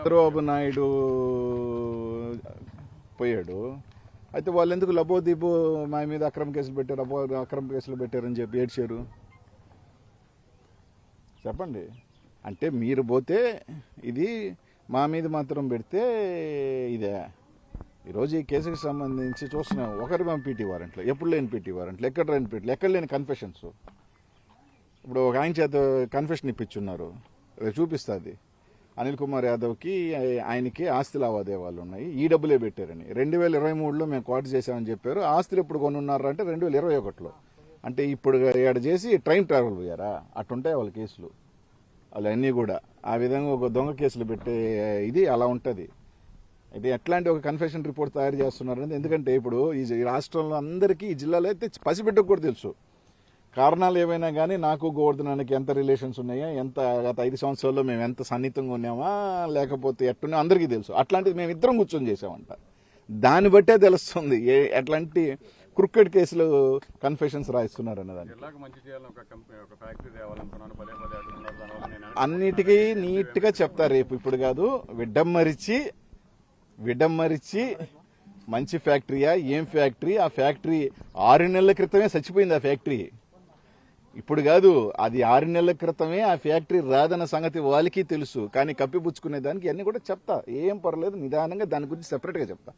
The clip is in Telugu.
చంద్రబాబు నాయుడు పోయాడు. అయితే వాళ్ళు ఎందుకు లబోదీబు మా మీద అక్రమ కేసులు పెట్టారు, అక్రమ కేసులు పెట్టారని చెప్పి ఏడ్చారు చెప్పండి. అంటే మీరు పోతే ఇది మా మీద మాత్రం పెడితే ఇదే. ఈరోజు ఈ కేసుకి సంబంధించి చూస్తున్నాం, ఒకరి మేము పీటీ వారెంట్లు, ఎప్పుడు లేని పీటీ వారెంట్లు, ఎక్కడ లేని పీటీలు, ఎక్కడ లేని కన్ఫెషన్స్. ఇప్పుడు ఒక ఆయన చేత కన్ఫెషన్ ఇప్పించున్నారు, చూపిస్తుంది. అనిల్ కుమార్ యాదవ్కి ఆయనకి ఆస్తి లావాదేవాలు ఉన్నాయి, ఈ డబ్బులే పెట్టారని. 2023లో మేము క్వార్ట్ చేసామని చెప్పారు. ఆస్తులు ఎప్పుడు కొనున్నారు అంటే 2021లో. అంటే ఇప్పుడు ఏడ చేసి ట్రైన్ ట్రావెల్ పోయారా? అట్టుంటాయి వాళ్ళ కేసులు, వాళ్ళన్నీ కూడా ఆ విధంగా ఒక దొంగ కేసులు పెట్టే ఇది అలా ఉంటుంది. అయితే ఎట్లాంటి ఒక కన్ఫెషన్ రిపోర్ట్ తయారు చేస్తున్నారు అనేది. ఎందుకంటే ఇప్పుడు ఈ రాష్ట్రంలో అందరికీ, ఈ జిల్లాలో అయితే పసిబిడ్డకు కూడా తెలుసు కారణాలు ఏవైనా కానీ నాకు గోవర్ధనానికి ఎంత రిలేషన్స్ ఉన్నాయా, ఎంత గత 5 సంవత్సరాల్లో మేము ఎంత సన్నిహితంగా ఉన్నామా, లేకపోతే ఎట్టున్నా అందరికీ తెలుసు. అట్లాంటిది మేము ఇద్దరం కూర్చొని చేసామంట. దాన్ని బట్టే తెలుస్తుంది ఎట్లాంటి క్రికెట్ కేసులు కన్ఫెషన్స్ రాయిస్తున్నారు అన్నదాన్ని. అన్నిటికీ నీట్గా చెప్తారు. రేపు ఇప్పుడు కాదు, విడమ్మరిచి మంచి ఫ్యాక్టరీయా, ఏం ఫ్యాక్టరీ, ఆ ఫ్యాక్టరీ 6 నెలల క్రితమే చచ్చిపోయింది. ఆ ఫ్యాక్టరీ ఇప్పుడు కాదు, అది 6 నెలల క్రితమే ఆ ఫ్యాక్టరీ రాదన్న సంగతి వాళ్ళకి తెలుసు. కానీ కప్పిపుచ్చుకునే దానికి అన్ని కూడా చెప్తా, ఏం పర్లేదు, నిదానంగా దాని గురించి సెపరేట్గా చెప్తా.